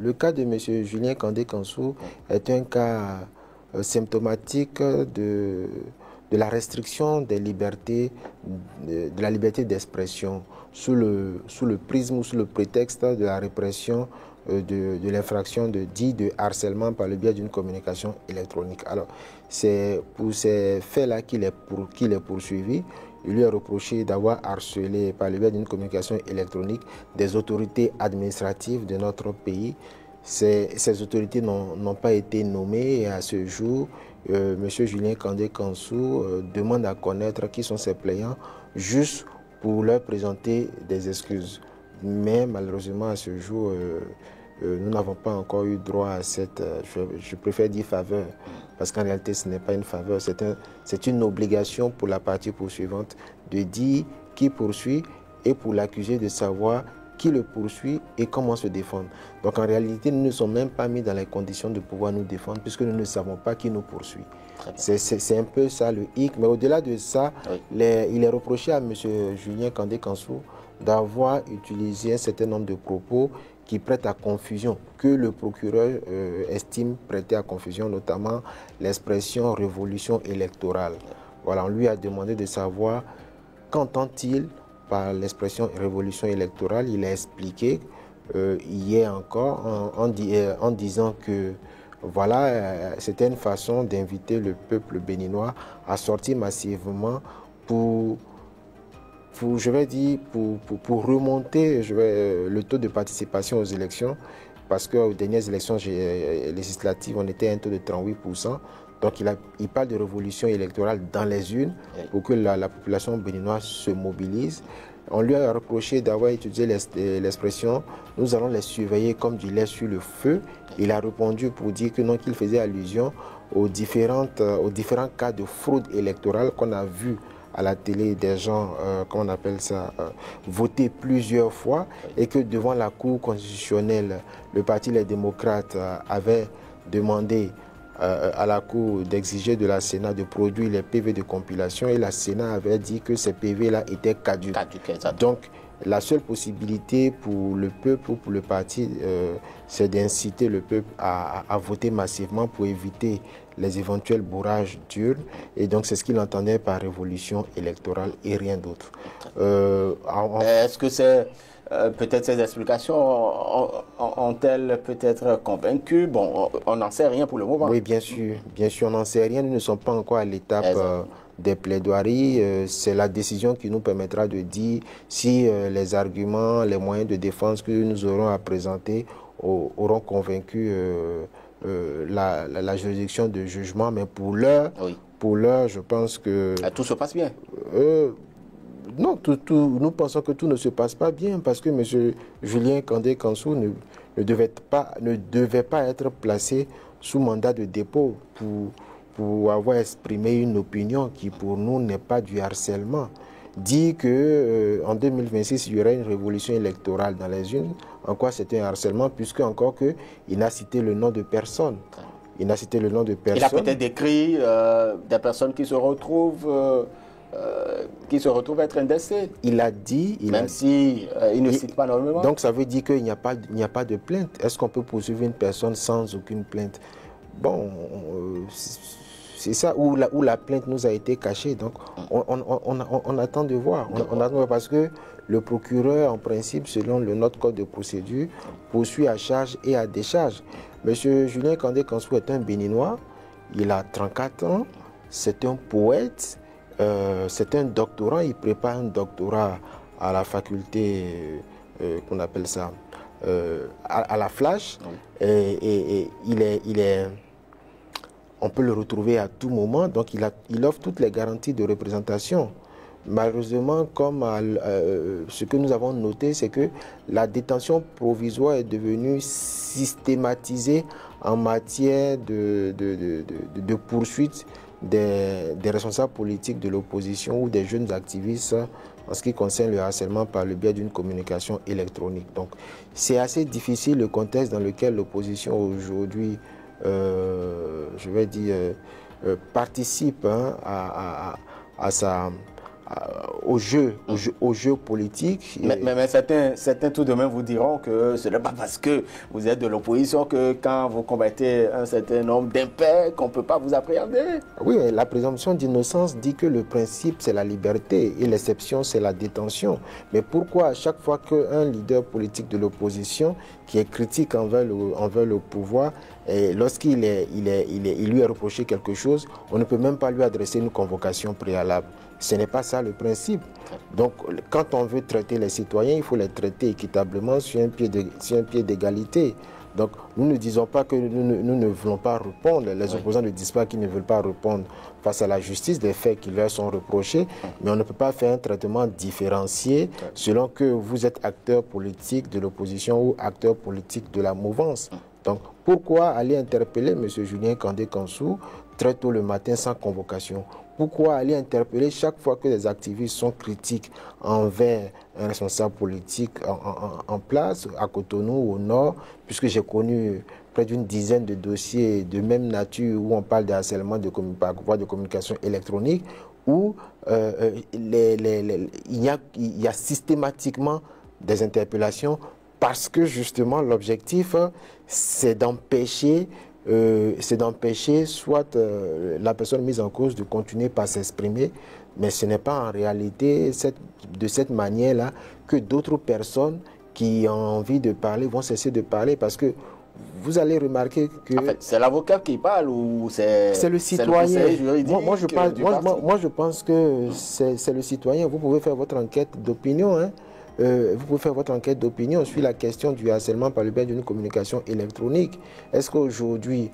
le cas de M. Julien Kandé-Kansou est un cas symptomatique de la restriction des libertés, de la liberté d'expression sous le prisme ou sous le prétexte de la répression de l'infraction de harcèlement par le biais d'une communication électronique. Alors, c'est pour ces faits-là qu'il est poursuivi. Il lui est reproché d'avoir harcelé par le biais d'une communication électronique des autorités administratives de notre pays. Ces autorités n'ont pas été nommées et à ce jour, M. Julien Kandé-Kansou demande à connaître qui sont ses plaignants juste pour leur présenter des excuses. Mais malheureusement, à ce jour, nous n'avons pas encore eu droit à cette, je préfère dire faveur, parce qu'en réalité, ce n'est pas une faveur, c'est une obligation pour la partie poursuivante de dire qui poursuit et pour l'accusé de savoir qui le poursuit et comment se défendre. Donc en réalité, nous ne sommes même pas mis dans les conditions de pouvoir nous défendre puisque nous ne savons pas qui nous poursuit. C'est un peu ça le hic. Mais au-delà de ça, oui, il est reproché à M. Julien Kandé-Kansou d'avoir utilisé un certain nombre de propos qui prêtent à confusion, que le procureur estime prêter à confusion, notamment l'expression révolution électorale. Voilà, on lui a demandé de savoir qu'entend-il par l'expression révolution électorale. Il a expliqué hier encore en disant que voilà, c'était une façon d'inviter le peuple béninois à sortir massivement pour remonter le taux de participation aux élections, parce qu'aux dernières élections législatives, on était à un taux de 38%. Donc il parle de révolution électorale dans les urnes pour que la population béninoise se mobilise. On lui a reproché d'avoir utilisé l'expression « nous allons les surveiller comme du lait sur le feu ». Il a répondu pour dire que non, qu'il faisait allusion aux différents cas de fraude électorale qu'on a vu à la télé, des gens, comment on appelle ça, voter plusieurs fois, et que devant la Cour constitutionnelle, le Parti Les Démocrates avait demandé à la Cour d'exiger de la Sénat de produire les PV de compilation, et la Sénat avait dit que ces PV-là étaient caducs. Donc, la seule possibilité pour le peuple ou pour le parti, c'est d'inciter le peuple à voter massivement pour éviter les éventuels bourrages d'urnes. Et donc, c'est ce qu'il entendait par révolution électorale et rien d'autre. Est-ce que c'est... peut-être ces explications ont-elles peut-être convaincu? Bon, on n'en sait rien pour le moment. Oui, bien sûr, on n'en sait rien. Nous ne sommes pas encore à l'étape des plaidoiries. C'est la décision qui nous permettra de dire si les arguments, les moyens de défense que nous aurons à présenter auront convaincu la juridiction de jugement. Mais pour l'heure, je pense que... Tout se passe bien. Non, nous pensons que tout ne se passe pas bien parce que M. Julien Kandé-Kansou ne devait pas être placé sous mandat de dépôt pour avoir exprimé une opinion qui pour nous n'est pas du harcèlement. Dit qu'en 2026, il y aurait une révolution électorale dans les urnes, en quoi c'était un harcèlement, puisque encore qu'il n'a cité le nom de personne. Il n'a cité le nom de personne. Il a peut-être décrit des personnes qui se retrouvent... être indexés. Il a dit... Même si il ne cite pas normalement. Donc ça veut dire qu'il n'y a pas de plainte. Est-ce qu'on peut poursuivre une personne sans aucune plainte? Bon, c'est ça où la plainte nous a été cachée. Donc on attend de voir. On attend de voir parce que le procureur, en principe, selon notre code de procédure, poursuit à charge et à décharge. Monsieur Julien Kandé-Kansou est un Béninois. Il a 34 ans. C'est un poète. C'est un doctorant, il prépare un doctorat à la faculté, qu'on appelle ça, à la Flash. Et on peut le retrouver à tout moment, donc il offre toutes les garanties de représentation. Malheureusement, comme ce que nous avons noté, c'est que la détention provisoire est devenue systématisée en matière de poursuite des responsables politiques de l'opposition ou des jeunes activistes en ce qui concerne le harcèlement par le biais d'une communication électronique. Donc c'est assez difficile le contexte dans lequel l'opposition aujourd'hui, je vais dire, participe à au jeu politique. Mais certains tout de même vous diront que ce n'est pas parce que vous êtes de l'opposition que quand vous combattez un certain nombre d'impairs qu'on ne peut pas vous appréhender. Oui, la présomption d'innocence dit que le principe c'est la liberté et l'exception c'est la détention. Mais pourquoi à chaque fois qu'un leader politique de l'opposition qui est critique envers le pouvoir, lorsqu'il lui est reproché quelque chose, on ne peut même pas lui adresser une convocation préalable. Ce n'est pas ça le principe. Donc, quand on veut traiter les citoyens, il faut les traiter équitablement sur un pied d'égalité. Donc, nous ne disons pas que nous ne voulons pas répondre. Les opposants ne disent pas qu'ils ne veulent pas répondre face à la justice des faits qui leur sont reprochés. Mais on ne peut pas faire un traitement différencié selon que vous êtes acteur politique de l'opposition ou acteur politique de la mouvance. Donc, pourquoi aller interpeller M. Julien Kandé-Kansou très tôt le matin sans convocation? Pourquoi aller interpeller chaque fois que les activistes sont critiques envers un responsable politique en place, à Cotonou, au Nord, puisque j'ai connu près d'une dizaine de dossiers de même nature où on parle de harcèlement par voie de communication électronique, où il y a systématiquement des interpellations parce que justement l'objectif c'est d'empêcher soit la personne mise en cause de continuer par s'exprimer, mais ce n'est pas en réalité de cette manière-là que d'autres personnes qui ont envie de parler vont cesser de parler, parce que vous allez remarquer que... En fait, c'est l'avocat qui parle ou c'est le citoyen. Moi, je pense que Mm. c'est le citoyen. Vous pouvez faire votre enquête d'opinion, hein. Vous pouvez faire votre enquête d'opinion sur la question du harcèlement par le biais d'une communication électronique. Est-ce qu'aujourd'hui,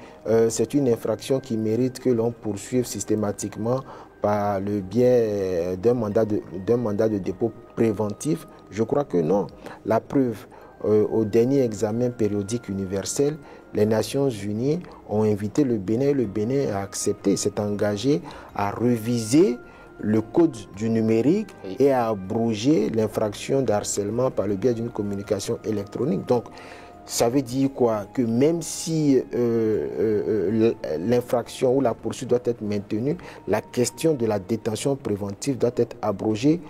c'est une infraction qui mérite que l'on poursuive systématiquement par le biais d'un mandat de dépôt préventif? Je crois que non. La preuve, au dernier examen périodique universel, les Nations Unies ont invité le Bénin et le Bénin a accepté, s'est engagé à réviser le code du numérique et à abroger l'infraction de harcèlement par le biais d'une communication électronique. Donc, ça veut dire quoi? Que même si l'infraction ou la poursuite doit être maintenue, la question de la détention préventive doit être abrogée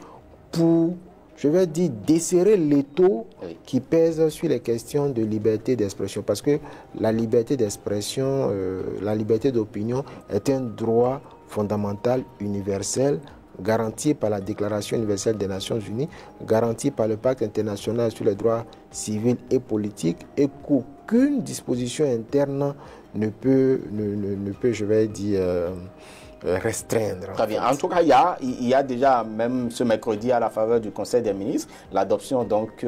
pour, je vais dire, desserrer l'étau qui pèse sur les questions de liberté d'expression. Parce que la liberté d'expression, la liberté d'opinion est un droit fondamental, universel, garanti par la Déclaration universelle des Nations Unies, garanti par le Pacte international sur les droits civils et politiques, et qu'aucune disposition interne ne peut, je vais dire, restreindre. Très bien. En tout cas, il y a déjà, même ce mercredi, à la faveur du Conseil des ministres, l'adoption donc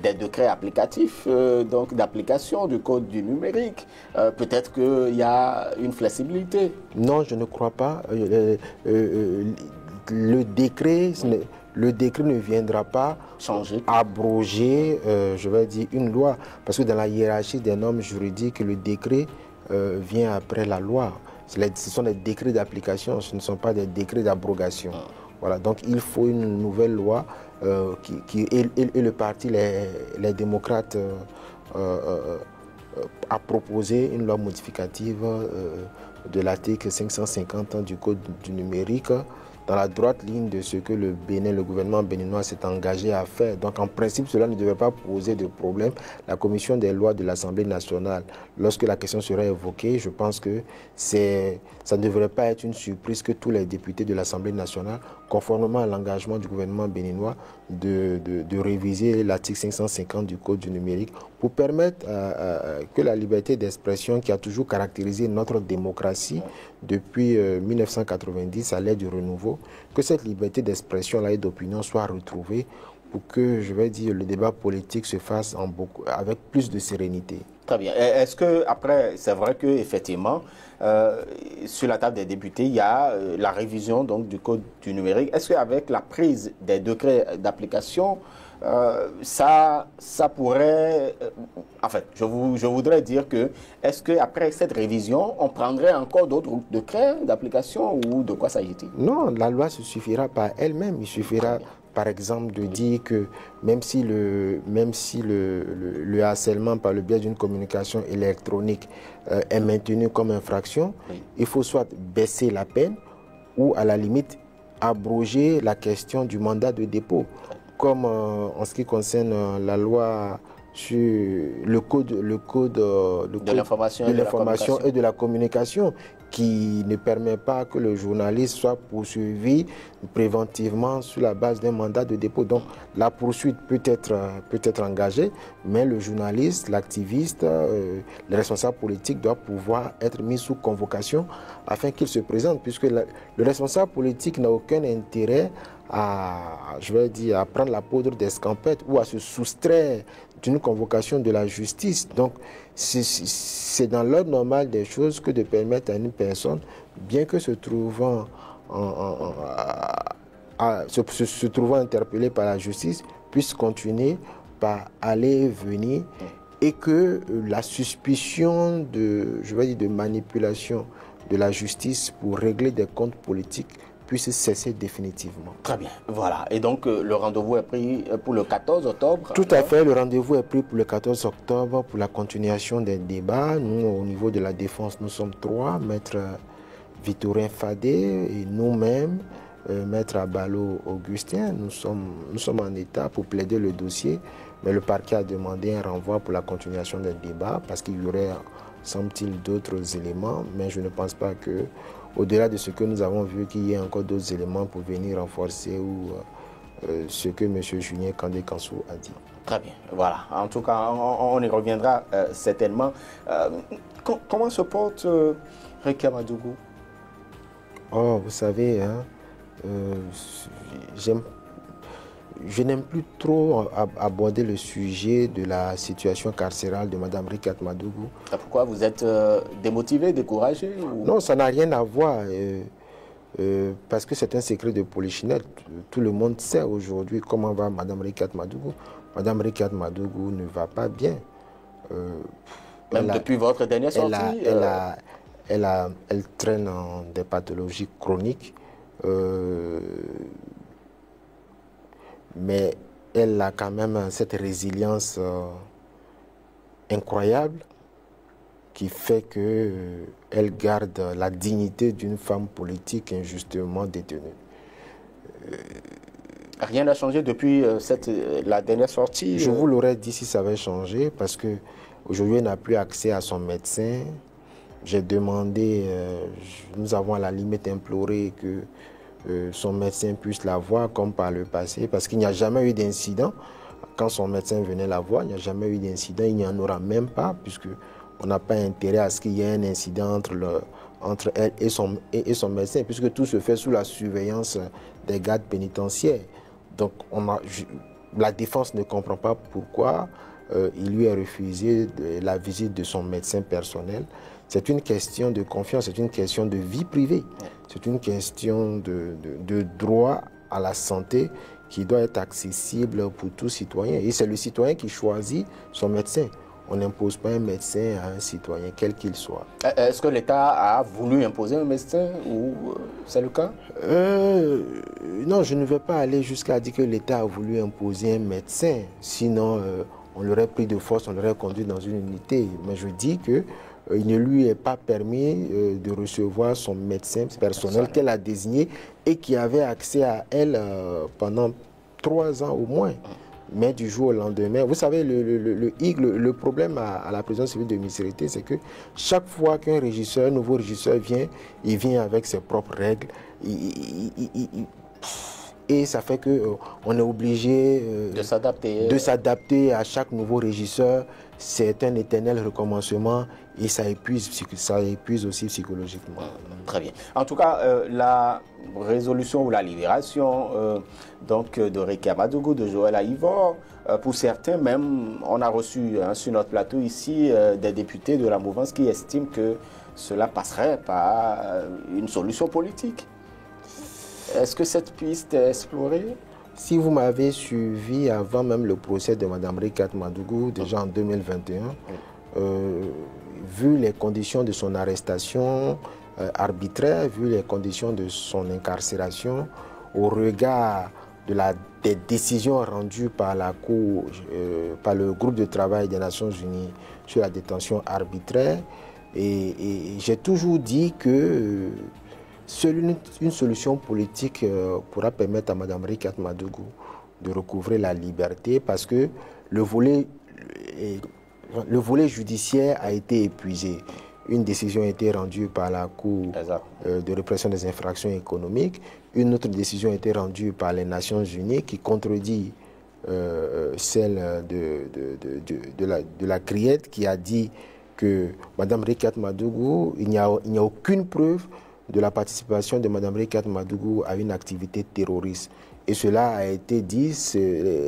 des décrets applicatifs, donc d'application du Code du numérique. Peut-être qu'il y a une flexibilité. Non, je ne crois pas. Le décret ne viendra pas abroger, je vais dire, une loi. Parce que dans la hiérarchie des normes juridiques, le décret vient après la loi. Ce sont des décrets d'application, ce ne sont pas des décrets d'abrogation. Voilà, donc il faut une nouvelle loi et le parti, les démocrates, a proposé une loi modificative de l'article 550 du Code du numérique, dans la droite ligne de ce que le gouvernement béninois s'est engagé à faire. Donc en principe, cela ne devrait pas poser de problème. La commission des lois de l'Assemblée nationale, lorsque la question sera évoquée, je pense que ça ne devrait pas être une surprise que tous les députés de l'Assemblée nationale, conformément à l'engagement du gouvernement béninois de réviser l'article 550 du Code du numérique pour permettre que la liberté d'expression qui a toujours caractérisé notre démocratie depuis 1990 à l'ère du renouveau, que cette liberté d'expression-là et d'opinion soit retrouvée pour que, je vais dire, le débat politique se fasse avec plus de sérénité. Très bien. Est-ce que, après, c'est vrai qu'effectivement, sur la table des députés, il y a la révision donc, du Code du numérique. Est-ce qu'avec la prise des décrets d'application, ça pourrait... en fait, je voudrais dire que, est-ce qu'après cette révision, on prendrait encore d'autres décrets d'application ou de quoi s'agit-il? Non, la loi se suffira par elle-même. Il suffira, par exemple, de dire que même si le harcèlement par le biais d'une communication électronique est maintenu comme infraction, il faut soit baisser la peine ou à la limite abroger la question du mandat de dépôt, comme en ce qui concerne la loi sur le code de l'information et de la communication, qui ne permet pas que le journaliste soit poursuivi préventivement sur la base d'un mandat de dépôt. Donc la poursuite peut être engagée, mais le journaliste, l'activiste, le responsable politique doit pouvoir être mis sous convocation afin qu'il se présente, puisque le responsable politique n'a aucun intérêt à prendre la poudre d'escampette ou à se soustraire d'une convocation de la justice. Donc, c'est dans l'ordre normal des choses que de permettre à une personne, bien que se trouvant interpellée par la justice, puisse continuer par aller et venir, et que la suspicion de manipulation de la justice pour régler des comptes politiques puisse cesser définitivement. Très bien, voilà. Et donc, le rendez-vous est pris pour le 14 octobre? Tout à fait, le rendez-vous est pris pour le 14 octobre pour la continuation des débats. Nous, au niveau de la défense, nous sommes 3, Maître Victorin Fadé et nous-mêmes, Maître Abalo Augustin. Nous sommes en état pour plaider le dossier, mais le parquet a demandé un renvoi pour la continuation des débats parce qu'il y aurait, semble-t-il, d'autres éléments, mais je ne pense pas que, au-delà de ce que nous avons vu, qu'il y ait encore d'autres éléments pour venir renforcer ce que M. Julien Kandé-Kansou a dit. Très bien, voilà. En tout cas, on y reviendra certainement. Comment se porte Rekia Madougou? Oh, vous savez, hein, je n'aime plus trop aborder le sujet de la situation carcérale de Mme Rekia Madougou. Pourquoi? Vous êtes démotivé, découragé ou... Non, ça n'a rien à voir. Parce que c'est un secret de polichinelle. Tout le monde sait aujourd'hui comment va Mme Rekia Madougou. Mme Rekia Madougou ne va pas bien. Même depuis votre dernière sortie? Elle traîne en des pathologies chroniques. Mais elle a quand même cette résilience incroyable qui fait qu'elle garde la dignité d'une femme politique injustement détenue. Rien n'a changé depuis la dernière sortie? Je vous l'aurais dit si ça avait changé, parce qu'aujourd'hui, elle n'a plus accès à son médecin. J'ai demandé, nous avons à la limite imploré que son médecin puisse la voir comme par le passé, parce qu'il n'y a jamais eu d'incident. Quand son médecin venait la voir, il n'y a jamais eu d'incident, il n'y en aura même pas, puisqu'on n'a pas intérêt à ce qu'il y ait un incident entre elle et son médecin, puisque tout se fait sous la surveillance des gardes pénitentiaires. Donc la défense ne comprend pas pourquoi il lui a refusé la visite de son médecin personnel. C'est une question de confiance, c'est une question de vie privée, c'est une question de droit à la santé qui doit être accessible pour tout citoyen. Et c'est le citoyen qui choisit son médecin. On n'impose pas un médecin à un citoyen, quel qu'il soit. Est-ce que l'État a voulu imposer un médecin ou c'est le cas? Non, je ne vais pas aller jusqu'à dire que l'État a voulu imposer un médecin. Sinon, on l'aurait pris de force, on l'aurait conduit dans une unité. Mais je dis que il ne lui est pas permis de recevoir son médecin personnel qu'elle a désigné et qui avait accès à elle pendant 3 ans au moins. Mais du jour au lendemain, vous savez, le problème à la prison civile de Missirité, c'est que chaque fois qu'un nouveau régisseur vient, il vient avec ses propres règles. Et ça fait qu'on est obligé de s'adapter à chaque nouveau régisseur. C'est un éternel recommencement et ça épuise aussi psychologiquement. Très bien. En tout cas, la résolution ou la libération de Rekia Madougou, de Joël Aïvor, pour certains même, on a reçu sur notre plateau ici des députés de la mouvance qui estiment que cela passerait par une solution politique. Est-ce que cette piste est explorée? Si vous m'avez suivi avant même le procès de Mme Rekia Madougou, déjà en 2021, vu les conditions de son arrestation arbitraire, vu les conditions de son incarcération, au regard des décisions rendues par la Cour, par le groupe de travail des Nations Unies sur la détention arbitraire, et j'ai toujours dit que Seule une solution politique pourra permettre à Mme Rikat Madougou de recouvrer la liberté parce que le volet judiciaire a été épuisé. Une décision a été rendue par la Cour de répression des infractions économiques. Une autre décision a été rendue par les Nations Unies qui contredit celle de la CRIET qui a dit que Mme Rikat Madougou, il n'y a aucune preuve de la participation de Mme Rikat Madougou à une activité terroriste. Et cela a été dit,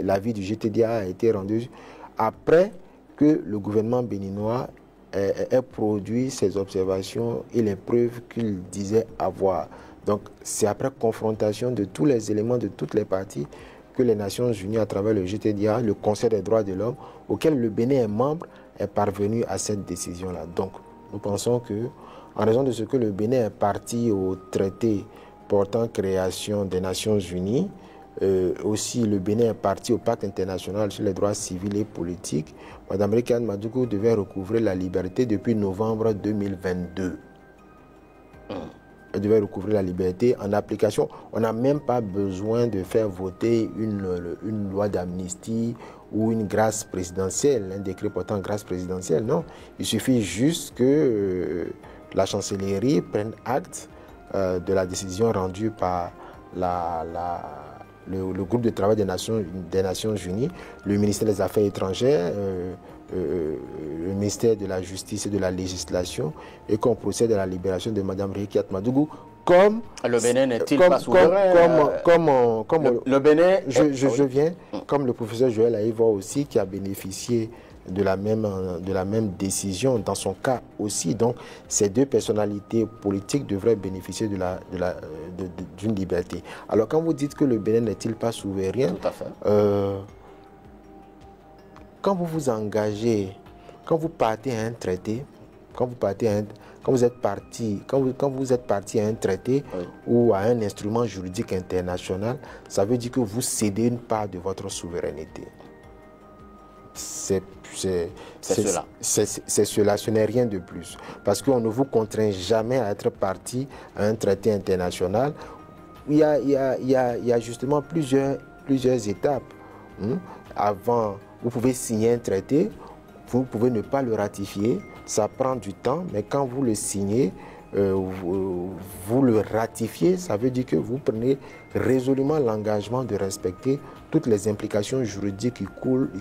l'avis du GTDA a été rendu après que le gouvernement béninois ait produit ses observations et les preuves qu'il disait avoir. Donc c'est après confrontation de tous les éléments de toutes les parties que les Nations Unies, à travers le GTDA, le Conseil des droits de l'homme, auquel le Bénin est membre, est parvenu à cette décision-là. Donc nous pensons que, en raison de ce que le Bénin est parti au traité portant création des Nations Unies, aussi le Bénin est parti au pacte international sur les droits civils et politiques, Mme Rikat Madougou devait recouvrer la liberté depuis novembre 2022. Elle devait recouvrer la liberté en application. On n'a même pas besoin de faire voter une loi d'amnistie ou une grâce présidentielle, un décret portant grâce présidentielle. Non, il suffit juste que la chancellerie prenne acte de la décision rendue par le groupe de travail des Nations Unies, le ministère des Affaires étrangères, le ministère de la Justice et de la Législation, et qu'on procède à la libération de Mme Rikat Madougou. Comme le Bénin n'est-il pas souverain? Le Bénin, je viens, comme le professeur Joël Aïva aussi, qui a bénéficié de la même décision dans son cas aussi. Donc, ces deux personnalités politiques devraient bénéficier d'une liberté. Alors, quand vous dites que le Bénin n'est-il pas souverain, tout à fait. Quand vous vous engagez, quand vous partez à un traité, quand vous êtes parti à un traité ou à un instrument juridique international, ça veut dire que vous cédez une part de votre souveraineté. C'est cela, ce n'est rien de plus. Parce qu'on ne vous contraint jamais à être parti à un traité international. Il y a justement plusieurs étapes. Avant, vous pouvez signer un traité, vous pouvez ne pas le ratifier, ça prend du temps, mais quand vous le signez, vous le ratifiez, ça veut dire que vous prenez résolument l'engagement de respecter toutes les implications juridiques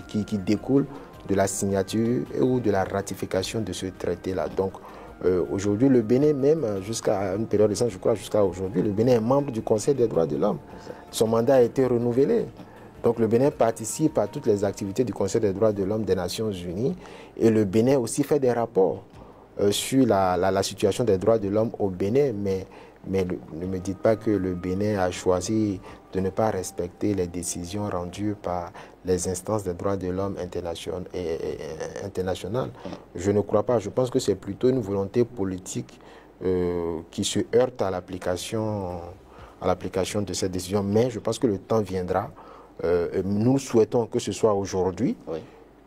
qui découlent de la signature ou de la ratification de ce traité-là. Donc, aujourd'hui, le Bénin, même jusqu'à une période récente, je crois jusqu'à aujourd'hui, le Bénin est membre du Conseil des droits de l'homme. Son mandat a été renouvelé. Donc le Bénin participe à toutes les activités du Conseil des droits de l'homme des Nations Unies et le Bénin aussi fait des rapports sur la situation des droits de l'homme au Bénin, mais ne me dites pas que le Bénin a choisi de ne pas respecter les décisions rendues par les instances des droits de l'homme internationales. Je ne crois pas. Je pense que c'est plutôt une volonté politique qui se heurte à l'application de cette décision. Mais je pense que le temps viendra. Nous souhaitons que ce soit aujourd'hui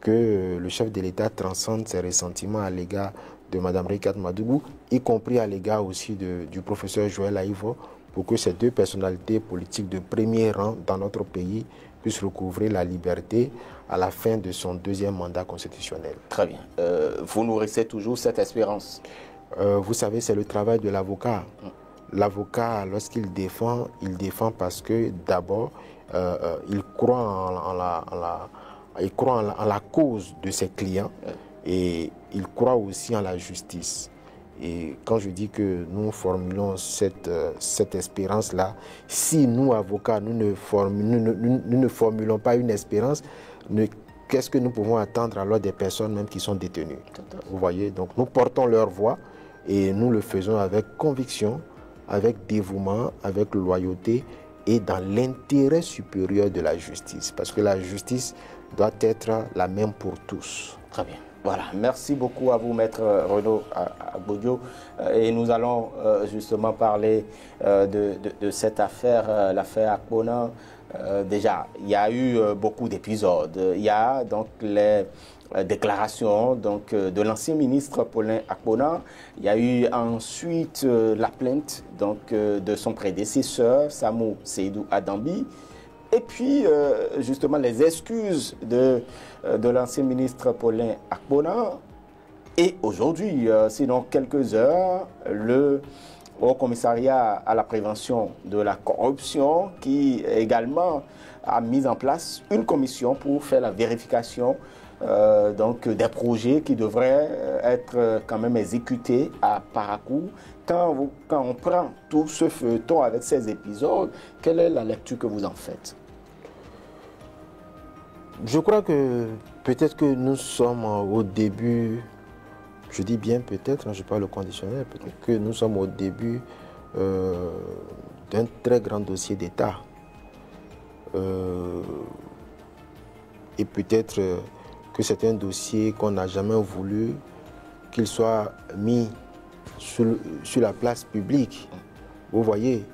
que le chef de l'État transcende ses ressentiments à l'égard de Mme Rikat Madougou, y compris à l'égard aussi du professeur Joël Aïva, pour que ces deux personnalités politiques de premier rang dans notre pays puissent recouvrer la liberté à la fin de son deuxième mandat constitutionnel. Très bien. Vous nourrissez toujours cette espérance? Vous savez, c'est le travail de l'avocat. L'avocat, lorsqu'il défend, il défend parce que d'abord, il croit en la cause de ses clients et il croit aussi en la justice. Et quand je dis que nous formulons cette espérance-là, si nous, avocats, nous ne formulons pas une espérance, qu'est-ce que nous pouvons attendre alors des personnes même qui sont détenues? Vous voyez, donc nous portons leur voix et nous le faisons avec conviction, avec dévouement, avec loyauté et dans l'intérêt supérieur de la justice. Parce que la justice doit être la même pour tous. Très bien. Voilà, merci beaucoup à vous, Maître Renaud Agbodio. Et nous allons justement parler de cette affaire, l'affaire Akpona. Déjà, il y a eu beaucoup d'épisodes. Il y a donc déclaration donc, de l'ancien ministre Paulin Akpona. Il y a eu ensuite la plainte donc, de son prédécesseur, Samou Seydou Adambi. Et puis, justement, les excuses de l'ancien ministre Paulin Akpona. Et aujourd'hui, sinon quelques heures, le Haut Commissariat à la prévention de la corruption qui également a mis en place une commission pour faire la vérification donc, des projets qui devraient être quand même exécutés à Parakou. Quand on prend tout ce feuilleton avec ces épisodes, quelle est la lecture que vous en faites? Je crois que peut-être que nous sommes au début, je dis bien peut-être, je parle au conditionnel, peut-être que nous sommes au début d'un très grand dossier d'État. Et peut-être que c'est un dossier qu'on n'a jamais voulu qu'il soit mis sur la place publique. Vous voyez,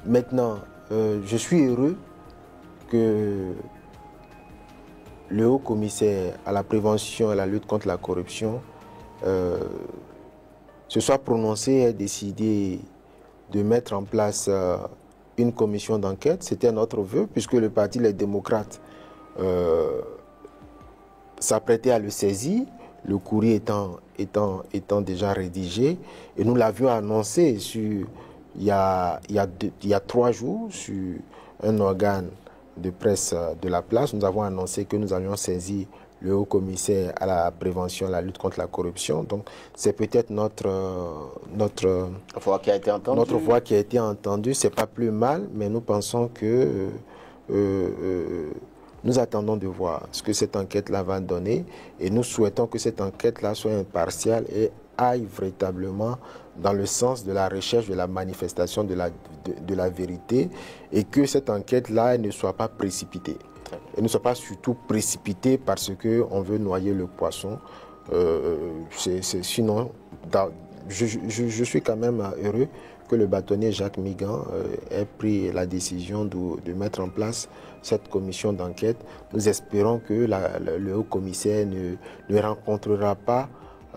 maintenant, je suis heureux que le Haut Commissaire à la prévention et à la lutte contre la corruption se soit prononcé et décidé de mettre en place une commission d'enquête. C'était notre vœu, puisque le Parti Les Démocrates s'apprêtait à le saisir, le courrier étant déjà rédigé. Et nous l'avions annoncé il y a 3 jours sur un organe de presse de la place. Nous avons annoncé que nous allions saisir le Haut Commissaire à la prévention et à la lutte contre la corruption. Donc c'est peut-être notre voix qui a été entendue. Notre voix qui a été entendue. C'est pas plus mal, mais nous pensons que nous attendons de voir ce que cette enquête-là va donner, et nous souhaitons que cette enquête-là soit impartiale et aille véritablement dans le sens de la recherche, de la manifestation de la vérité, et que cette enquête-là ne soit pas précipitée. Et ne soit pas surtout précipitée parce qu'on veut noyer le poisson. Sinon, je suis quand même heureux que le bâtonnier Jacques Migan ait pris la décision de mettre en place cette commission d'enquête. Nous espérons que le haut commissaire ne rencontrera pas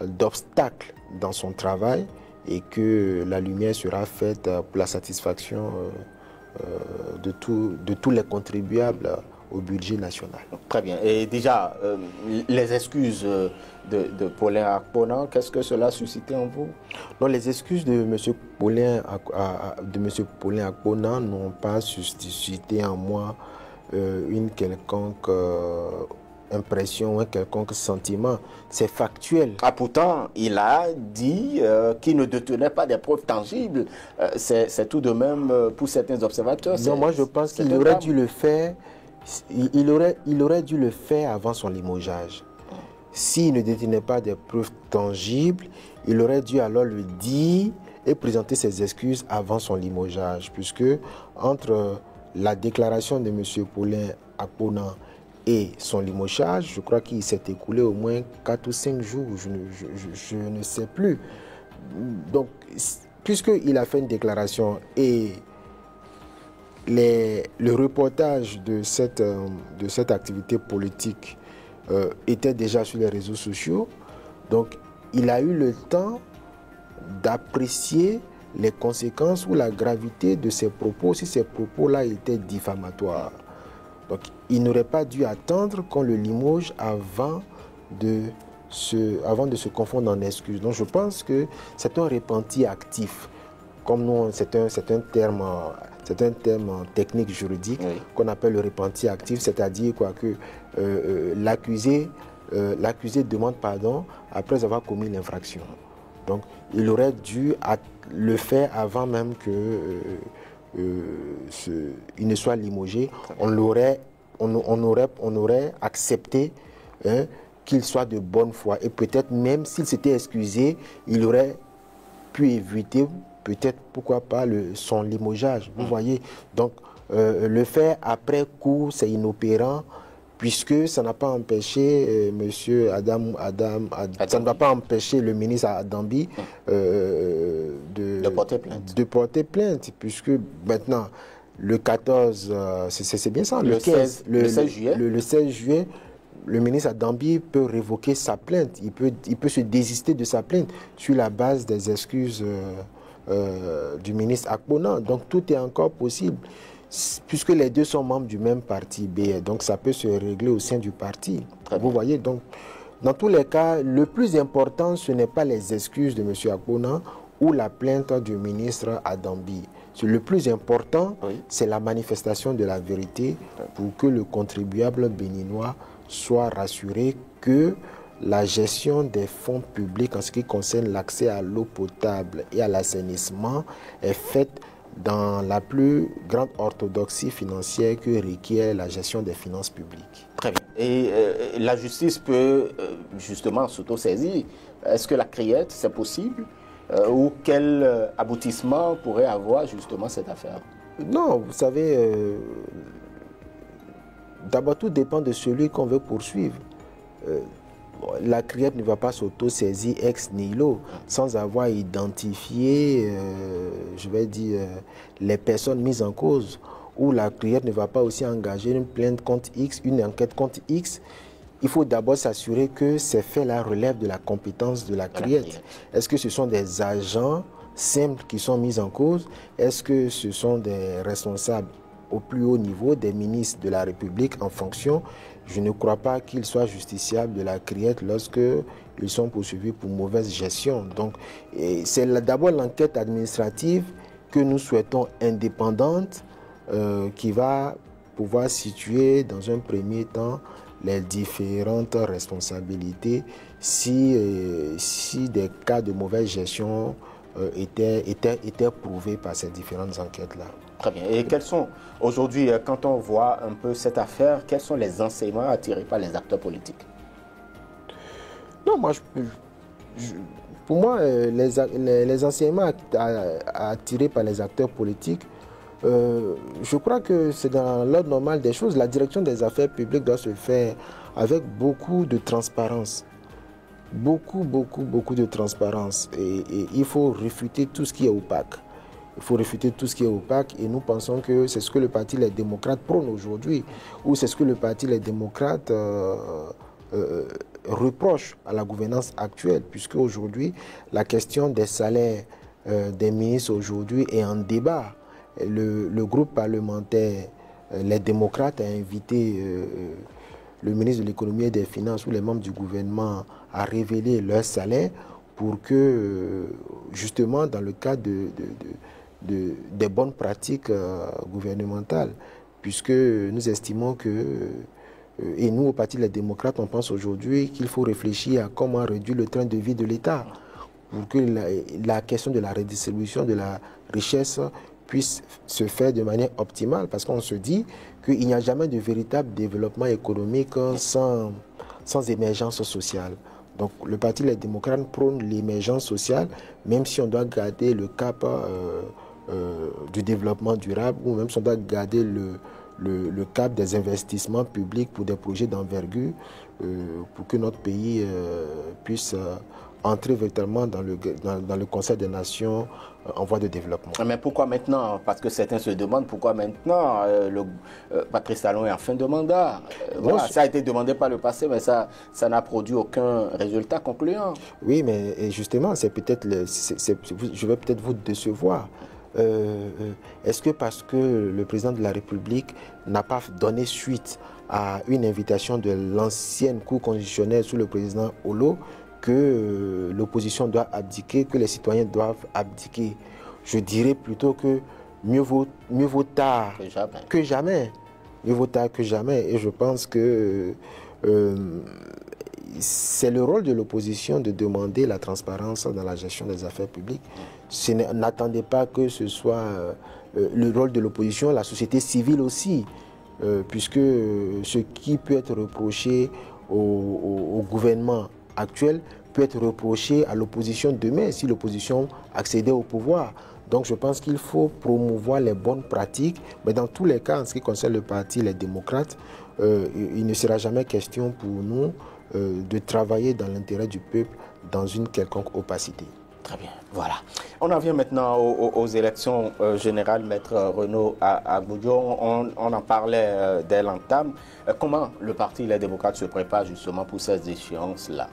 d'obstacles dans son travail et que la lumière sera faite pour la satisfaction de tous les contribuables au budget national. Très bien. Et déjà, les excuses de Paulin Akpona, qu'est-ce que cela a suscité en vous? Non, les excuses de M. Paulin Akpona n'ont pas suscité en moi une quelconque impression, un quelconque sentiment. C'est factuel. Ah, pourtant, il a dit qu'il ne détenait pas des preuves tangibles. C'est tout de même, pour certains observateurs... Non, moi je pense qu'il aurait dû le faire. Il aurait dû le faire avant son limogeage. S'il ne détenait pas des preuves tangibles, il aurait dû alors le dire et présenter ses excuses avant son limogeage. Puisque entre la déclaration de M. Paulin Akpona et son limogeage, je crois qu'il s'est écoulé au moins 4 ou 5 jours, je ne sais plus. Donc, puisqu'il a fait une déclaration et le reportage de cette activité politique était déjà sur les réseaux sociaux, donc il a eu le temps d'apprécier les conséquences ou la gravité de ses propos, si ces propos-là étaient diffamatoires. Donc il n'aurait pas dû attendre qu'on le limoge avant de se confondre en excuses. Donc je pense que c'est un repenti actif. Comme nous, c'est un terme technique juridique, oui, qu'on appelle le repenti actif, c'est-à-dire quoi que l'accusé demande pardon après avoir commis l'infraction. Donc il aurait dû le faire avant même qu'il ne soit limogé. On aurait accepté qu'il soit de bonne foi, et peut-être même s'il s'était excusé, il aurait pu éviter peut-être, pourquoi pas, son limogeage, vous voyez. Donc, le faire après coup, c'est inopérant, puisque ça n'a pas empêché ça ne va pas empêcher le ministre Adambi de porter plainte, puisque maintenant, le 14, c'est bien ça, le 16 juillet, le 16 juillet, le ministre Adambi peut révoquer sa plainte, il peut se désister de sa plainte sur la base des excuses du ministre Akpona. Donc tout est encore possible, puisque les deux sont membres du même parti B. Donc ça peut se régler au sein du parti. Vous voyez, donc dans tous les cas, le plus important, ce n'est pas les excuses de M. Akpona ou la plainte du ministre Adambi. Le plus important, c'est la manifestation de la vérité pour que le contribuable béninois soit rassuré que la gestion des fonds publics en ce qui concerne l'accès à l'eau potable et à l'assainissement est faite dans la plus grande orthodoxie financière que requiert la gestion des finances publiques. Très bien. Et la justice peut justement s'auto-saisir. Est-ce que la criette, c'est possible ou quel aboutissement pourrait avoir justement cette affaire? Non, vous savez, d'abord tout dépend de celui qu'on veut poursuivre. La criette ne va pas s'auto-saisir ex nihilo sans avoir identifié, je vais dire, les personnes mises en cause. Ou la criette ne va pas aussi engager une plainte contre X, une enquête contre X. Il faut d'abord s'assurer que ces faits-là relèvent de la compétence de la criette. Est-ce que ce sont des agents simples qui sont mis en cause? Est-ce que ce sont des responsables au plus haut niveau, des ministres de la République en fonction? Je ne crois pas qu'ils soient justiciables de la criette lorsqu'ils sont poursuivis pour mauvaise gestion. Donc, c'est d'abord l'enquête administrative que nous souhaitons indépendante qui va pouvoir situer dans un premier temps les différentes responsabilités si des cas de mauvaise gestion étaient prouvés par ces différentes enquêtes-là. Très bien. Et quels sont, aujourd'hui, quand on voit un peu cette affaire, quels sont les enseignements à tirer par les acteurs politiques? Non, moi, pour moi, les enseignements à tirer par les acteurs politiques, je crois que c'est dans l'ordre normal des choses. La direction des affaires publiques doit se faire avec beaucoup de transparence. Beaucoup de transparence. Et il faut réfuter tout ce qui est opaque. Il faut réfuter tout ce qui est opaque et nous pensons que c'est ce que le Parti Les Démocrates prône aujourd'hui, ou c'est ce que le Parti Les Démocrates reproche à la gouvernance actuelle, puisque aujourd'hui, la question des salaires des ministres aujourd'hui est en débat. Le groupe parlementaire Les Démocrates a invité le ministre de l'économie et des finances ou les membres du gouvernement à révéler leurs salaires pour que, justement, dans le cadre des bonnes pratiques gouvernementales, puisque nous estimons que, et nous au Parti Les Démocrates, on pense aujourd'hui qu'il faut réfléchir à comment réduire le train de vie de l'État pour que la question de la redistribution de la richesse puisse se faire de manière optimale, parce qu'on se dit qu'il n'y a jamais de véritable développement économique sans émergence sociale. Donc le Parti Les Démocrates prône l'émergence sociale, même si on doit garder le cap du développement durable, ou même si on doit garder le cap des investissements publics pour des projets d'envergure, pour que notre pays puisse entrer véritablement dans le Conseil des Nations en voie de développement. Mais pourquoi maintenant? Parce que certains se demandent pourquoi maintenant Patrice Talon est en fin de mandat. Voilà, ça a été demandé par le passé, mais ça n'a produit aucun résultat concluant. Oui, mais justement, c'est peut-être je vais peut-être vous décevoir. Est-ce que parce que le président de la République n'a pas donné suite à une invitation de l'ancienne Cour constitutionnelle sous le président Olo, que l'opposition doit abdiquer, que les citoyens doivent abdiquer? Je dirais plutôt que mieux vaut tard que jamais. Mieux vaut tard que jamais. Et je pense que c'est le rôle de l'opposition de demander la transparence dans la gestion des affaires publiques. N'attendez pas que ce soit le rôle de l'opposition, la société civile aussi, puisque ce qui peut être reproché au gouvernement actuel peut être reproché à l'opposition demain si l'opposition accédait au pouvoir. Donc je pense qu'il faut promouvoir les bonnes pratiques, mais dans tous les cas, en ce qui concerne le Parti Les Démocrates, il ne sera jamais question pour nous de travailler dans l'intérêt du peuple dans une quelconque opacité. Très bien, voilà. On en vient maintenant aux élections générales, Maître Renaud Agbodjo. On en parlait dès l'entame. Comment le Parti Les Démocrates se prépare justement pour ces échéances-là?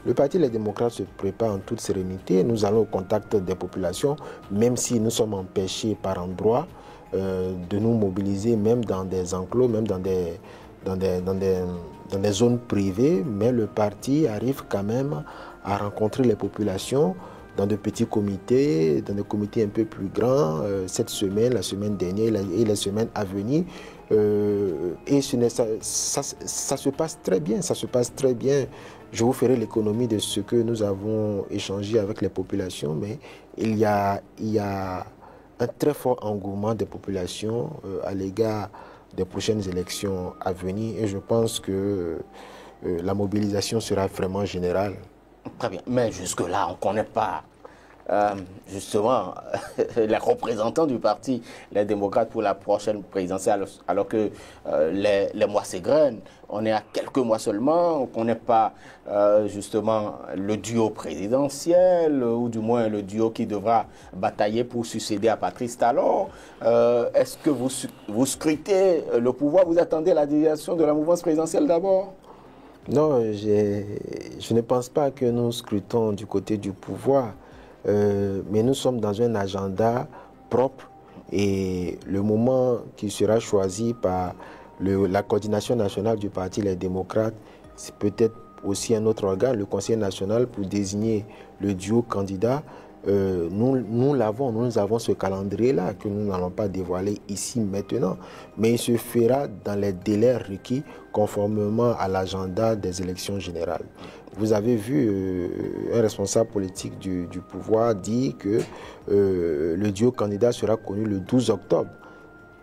Le Parti Les Démocrates se prépare en toute sérénité. Nous allons au contact des populations, même si nous sommes empêchés par endroits de nous mobiliser, même dans des enclos, même dans des zones privées. Mais le parti arrive quand même à rencontrer les populations dans de petits comités, dans des comités un peu plus grands, cette semaine, la semaine dernière et les semaines à venir. Et ça se passe très bien, ça se passe très bien. Je vous ferai l'économie de ce que nous avons échangé avec les populations, mais il y a un très fort engouement des populations à l'égard des prochaines élections à venir, et je pense que la mobilisation sera vraiment générale. Très bien, mais jusque-là, on ne connaît pas justement les représentants du parti, les démocrates pour la prochaine présidentielle, alors que les mois s'égrènent. On est à quelques mois seulement, on ne connaît pas justement le duo présidentiel, ou du moins le duo qui devra batailler pour succéder à Patrice Talon. Est-ce que vous scrutez le pouvoir, vous attendez la désignation de la mouvance présidentielle d'abord? Non, je ne pense pas que nous scrutons du côté du pouvoir. Mais nous sommes dans un agenda propre, et le moment qui sera choisi par la coordination nationale du Parti Les Démocrates, c'est peut-être aussi un autre organe, le Conseil national, pour désigner le duo candidat. Nous avons ce calendrier-là que nous n'allons pas dévoiler ici maintenant, mais il se fera dans les délais requis conformément à l'agenda des élections générales. Vous avez vu un responsable politique du pouvoir dire que le duo candidat sera connu le 12 octobre.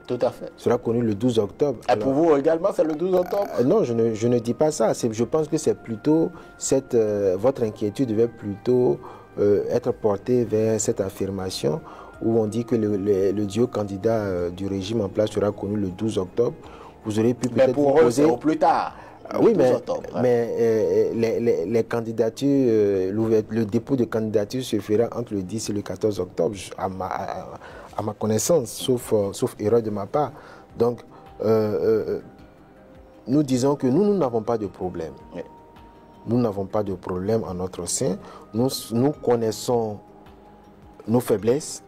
Tout à fait. Sera connu le 12 octobre. Et pour vous également, c'est le 12 octobre? Non, je ne dis pas ça. Je pense que c'est plutôt votre inquiétude devait plutôt être portée vers cette affirmation où on dit que le duo candidat du régime en place sera connu le 12 octobre. Vous aurez pu peut-être pour eux, c'est au plus tard. Oui, mais les candidatures, le dépôt de candidature se fera entre le 10 et le 14 octobre, à ma connaissance, sauf erreur de ma part. Donc, nous disons que nous n'avons pas de problème. Oui. Nous n'avons pas de problème en notre sein. Nous connaissons nos faiblesses,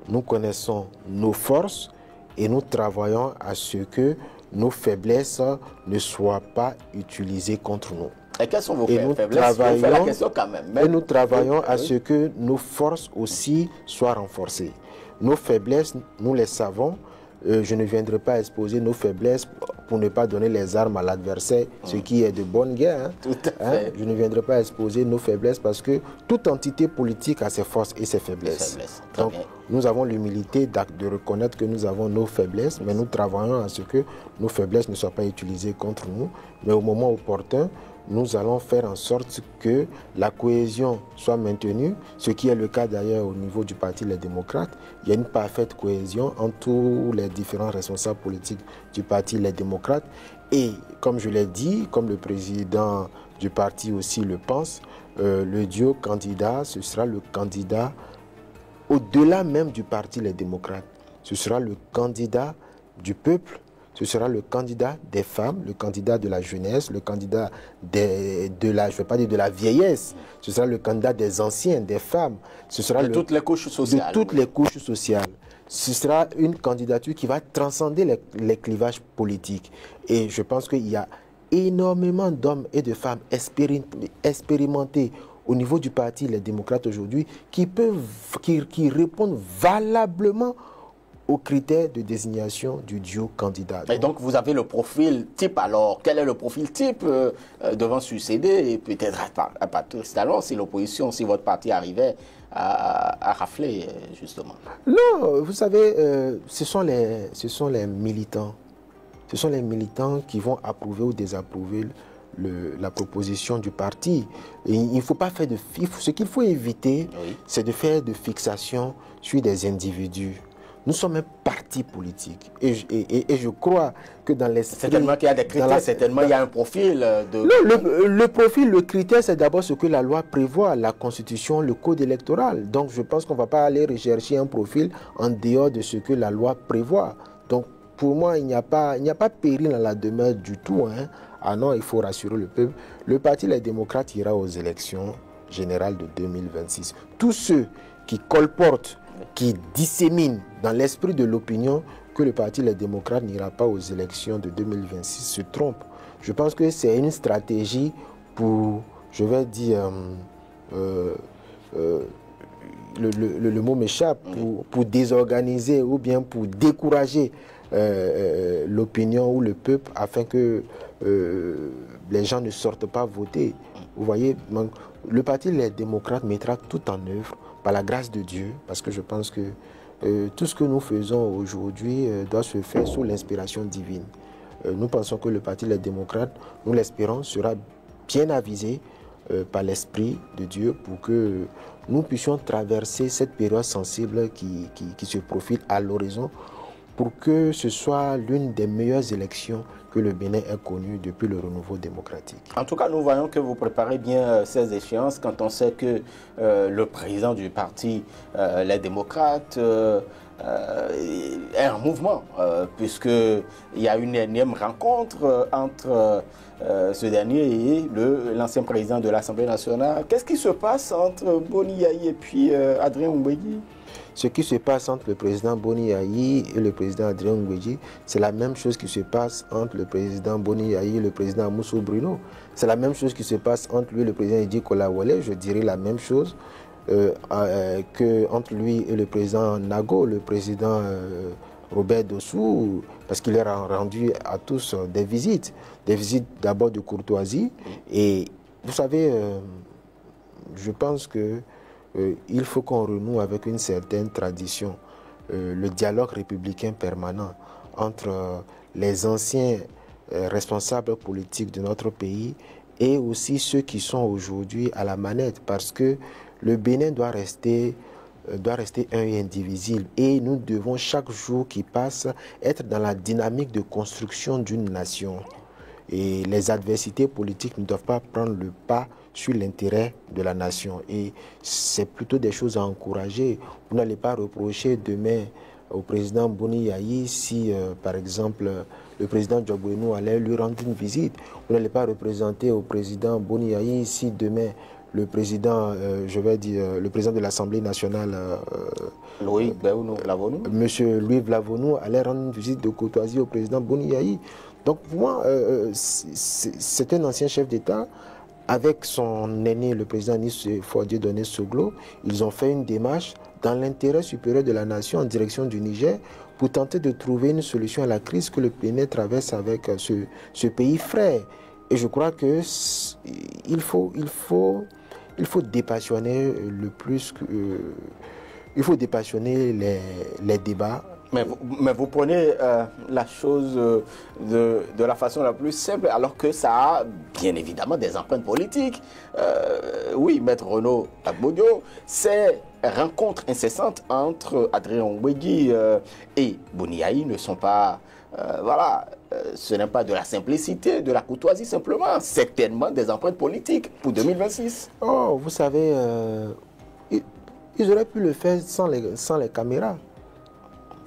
nous connaissons nos forces, et nous travaillons à ce que nos faiblesses ne soient pas utilisées contre nous. Et quelles sont vos faiblesses? Je fais la question quand même. Et nous travaillons à ce que nos forces aussi soient renforcées. Nos faiblesses, nous les savons. Je ne viendrai pas exposer nos faiblesses pour ne pas donner les armes à l'adversaire, ce qui est de bonne guerre. Hein. Tout à fait. Je ne viendrai pas exposer nos faiblesses parce que toute entité politique a ses forces et ses faiblesses. Donc, nous avons l'humilité de reconnaître que nous avons nos faiblesses, mais nous travaillons à ce que nos faiblesses ne soient pas utilisées contre nous. Mais au moment opportun, nous allons faire en sorte que la cohésion soit maintenue, ce qui est le cas d'ailleurs au niveau du Parti Les Démocrates. Il y a une parfaite cohésion entre tous les différents responsables politiques du Parti Les Démocrates. Et comme je l'ai dit, comme le président du parti aussi le pense, le duo candidat, ce sera le candidat au-delà même du Parti Les Démocrates. Ce sera le candidat du peuple. Ce sera le candidat des femmes, le candidat de la jeunesse, le candidat je ne vais pas dire de la vieillesse, ce sera le candidat des anciens, des femmes. Ce sera toutes les couches sociales. De toutes les couches sociales. Ce sera une candidature qui va transcender les clivages politiques. Et je pense qu'il y a énormément d'hommes et de femmes expérimentés au niveau du Parti Les Démocrates aujourd'hui qui répondent valablement aux critères de désignation du duo candidat. Et donc vous avez le profil type alors. Quel est le profil type devant succéder et peut-être à Patrice Talon si l'opposition, si votre parti arrivait à rafler justement? Non, vous savez, ce sont les militants. Ce sont les militants qui vont approuver ou désapprouver la proposition du parti. Et il ne faut pas faire ce qu'il faut éviter, c'est de faire de fixation sur des individus. Nous sommes un parti politique. Et je crois que dans l'esprit... Certainement qu'il y a des critères, certainement il y a un profil de... Non, le profil, le critère, c'est d'abord ce que la loi prévoit, la Constitution, le Code électoral. Donc je pense qu'on ne va pas aller rechercher un profil en dehors de ce que la loi prévoit. Donc pour moi, il n'y a pas péril dans la demeure du tout. Hein. Ah non, il faut rassurer le peuple. Le Parti Les Démocrates ira aux élections générales de 2026. Tous ceux qui colportent, qui disséminent dans l'esprit de l'opinion que le Parti Les Démocrates n'ira pas aux élections de 2026 se trompent. Je pense que c'est une stratégie pour, je vais dire, le mot m'échappe, pour désorganiser ou bien pour décourager l'opinion ou le peuple afin que les gens ne sortent pas voter. Vous voyez, le Parti Les Démocrates mettra tout en œuvre par la grâce de Dieu, parce que je pense que tout ce que nous faisons aujourd'hui doit se faire sous l'inspiration divine. Nous pensons que le Parti Les Démocrates, nous l'espérons, sera bien avisé par l'Esprit de Dieu pour que nous puissions traverser cette période sensible qui se profile à l'horizon, pour que ce soit l'une des meilleures élections que le Bénin ait connues depuis le renouveau démocratique. En tout cas, nous voyons que vous préparez bien ces échéances quand on sait que le président du parti Les Démocrates est en mouvement, puisqu'il y a une énième rencontre entre ce dernier et l'ancien président de l'Assemblée nationale. Qu'est-ce qui se passe entre Boni Yayi et puis Adrien Ngouegui? Ce qui se passe entre le président Boni Yayi et le président Adrien Ngouegui, c'est la même chose qui se passe entre le président Boni Yayi et le président Amoussou Bruno. C'est la même chose qui se passe entre lui et le président Idi Kolawole. Je dirais la même chose qu'entre lui et le président Nago, le président Robert Dossou, parce qu'il leur a rendu à tous des visites d'abord de courtoisie. Et vous savez, je pense que il faut qu'on renoue avec une certaine tradition, le dialogue républicain permanent entre les anciens responsables politiques de notre pays et aussi ceux qui sont aujourd'hui à la manette, parce que le Bénin doit rester un et indivisible, et nous devons chaque jour qui passe être dans la dynamique de construction d'une nation. Et les adversités politiques ne doivent pas prendre le pas sur l'intérêt de la nation. Et c'est plutôt des choses à encourager. Vous n'allez pas reprocher demain au président Boni Yayi si, par exemple, le président Djogouenou allait lui rendre une visite. Vous n'allez pas représenter au président Boni Yayi si demain le président, le président de l'Assemblée nationale, Monsieur Louis Vlavonou, allait rendre une visite de courtoisie au président Boni Yayi. Donc pour moi, c'est un ancien chef d'État. Avec son aîné, le président Dieudonné Soglo, ils ont fait une démarche dans l'intérêt supérieur de la nation en direction du Niger pour tenter de trouver une solution à la crise que le Bénin traverse avec ce pays frère. Et je crois que il faut dépassionner il faut dépassionner les débats. Mais vous prenez la chose de la façon la plus simple, alors que ça a bien évidemment des empreintes politiques. Oui, Maître Renaud Agbodio, ces rencontres incessantes entre Adrien Ngouegui et Boni Yayi ne sont pas... ce n'est pas de la simplicité, de la courtoisie simplement, certainement des empreintes politiques pour 2026. Oh, vous savez, ils auraient pu le faire sans les caméras.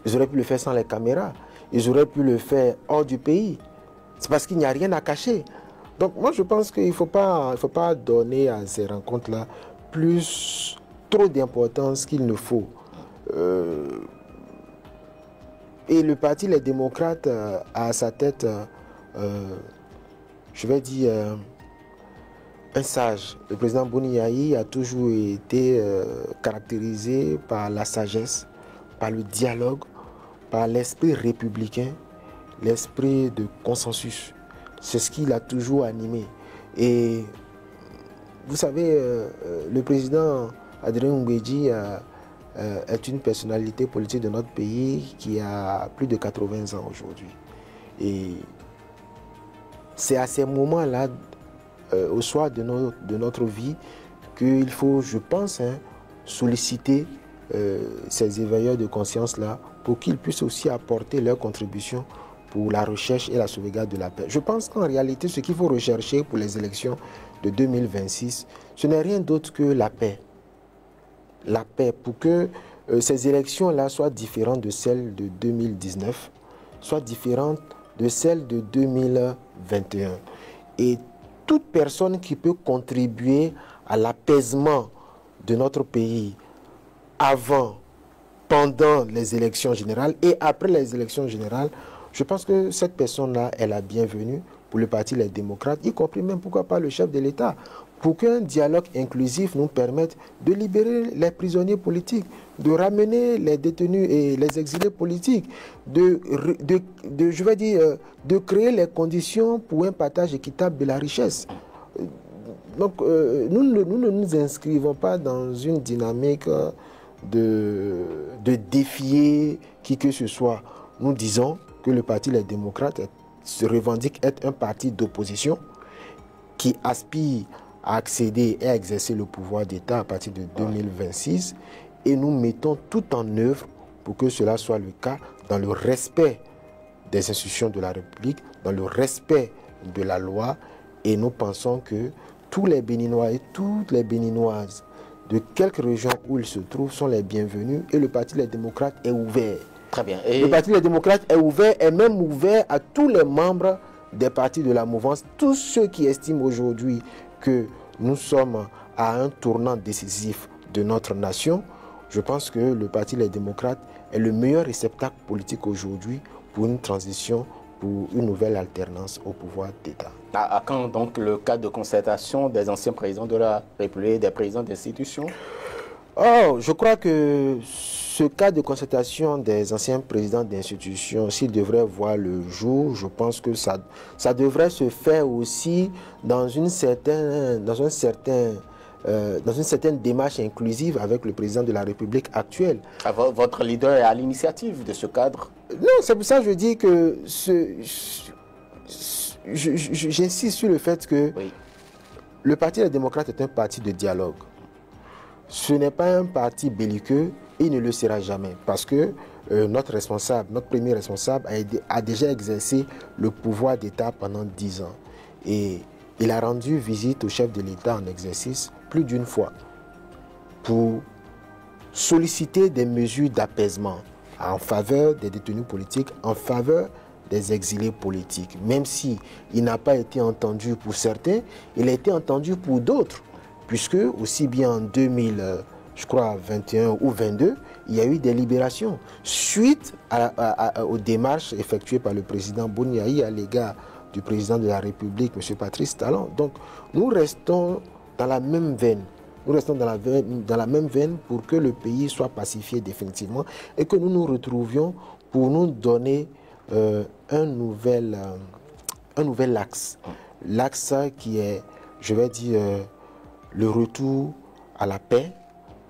Ils auraient pu le faire sans les caméras. Ils auraient pu le faire hors du pays. C'est parce qu'il n'y a rien à cacher. Donc moi je pense qu'il ne faut pas donner à ces rencontres-là trop d'importance qu'il ne faut. Et le parti Les Démocrates a à sa tête, je vais dire, un sage. Le président Boni Yayi a toujours été caractérisé par la sagesse, par le dialogue, par l'esprit républicain, l'esprit de consensus. C'est ce qui l'a toujours animé. Et vous savez, le président Adrien Ngouegui est une personnalité politique de notre pays qui a plus de 80 ans aujourd'hui. Et c'est à ces moments-là, au soir de notre vie, qu'il faut, je pense, solliciter ces éveilleurs de conscience-là pour qu'ils puissent aussi apporter leur contribution pour la recherche et la sauvegarde de la paix. Je pense qu'en réalité, ce qu'il faut rechercher pour les élections de 2026, ce n'est rien d'autre que la paix. La paix, pour que ces élections-là soient différentes de celles de 2019, soient différentes de celles de 2021. Et toute personne qui peut contribuer à l'apaisement de notre pays avant, pendant les élections générales et après les élections générales, je pense que cette personne-là est la bienvenue pour le Parti Les Démocrates, y compris même, pourquoi pas, le chef de l'État, pour qu'un dialogue inclusif nous permette de libérer les prisonniers politiques, de ramener les détenus et les exilés politiques, de créer les conditions pour un partage équitable de la richesse. Donc, nous ne nous inscrivons pas dans une dynamique de défier qui que ce soit. Nous disons que le Parti Les Démocrates se revendique être un parti d'opposition qui aspire à accéder et à exercer le pouvoir d'État à partir de 2026, et nous mettons tout en œuvre pour que cela soit le cas dans le respect des institutions de la République, dans le respect de la loi, et nous pensons que tous les Béninois et toutes les Béninoises de quelques régions où ils se trouvent sont les bienvenus, et le Parti Les Démocrates est ouvert. Très bien. Le Parti Les Démocrates est ouvert, et même ouvert à tous les membres des partis de la mouvance, tous ceux qui estiment aujourd'hui que nous sommes à un tournant décisif de notre nation. Je pense que le Parti Les Démocrates est le meilleur réceptacle politique aujourd'hui pour une transition, pour une nouvelle alternance au pouvoir d'État. À quand donc le cadre de concertation des anciens présidents de la République, des présidents d'institutions? Oh, je crois que ce cas de concertation des anciens présidents d'institutions, s'il devrait voir le jour, je pense que ça devrait se faire aussi dans une certaine démarche inclusive avec le président de la République actuelle. Votre leader est à l'initiative de ce cadre? Non, c'est pour ça que je dis que j'insiste sur le fait que oui, le Parti des démocrates est un parti de dialogue. Ce n'est pas un parti belliqueux et il ne le sera jamais parce que notre premier responsable a déjà exercé le pouvoir d'État pendant 10 ans. Et il a rendu visite au chef de l'État en exercice plus d'une fois pour solliciter des mesures d'apaisement en faveur des détenus politiques, en faveur des exilés politiques. Même si il n'a pas été entendu pour certains, il a été entendu pour d'autres. Puisque aussi bien en 2021 ou 22, il y a eu des libérations suite aux démarches effectuées par le président Bouniaï à l'égard du président de la République, M. Patrice Talon. Donc nous restons dans la même veine. Nous restons dans la même veine pour que le pays soit pacifié définitivement et que nous nous retrouvions pour nous donner un nouvel axe. L'axe qui est, je vais dire, le retour à la paix,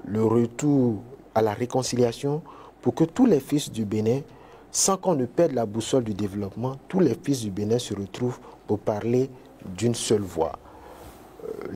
le retour à la réconciliation, pour que tous les fils du Bénin, sans qu'on ne perde la boussole du développement, tous les fils du Bénin se retrouvent pour parler d'une seule voix.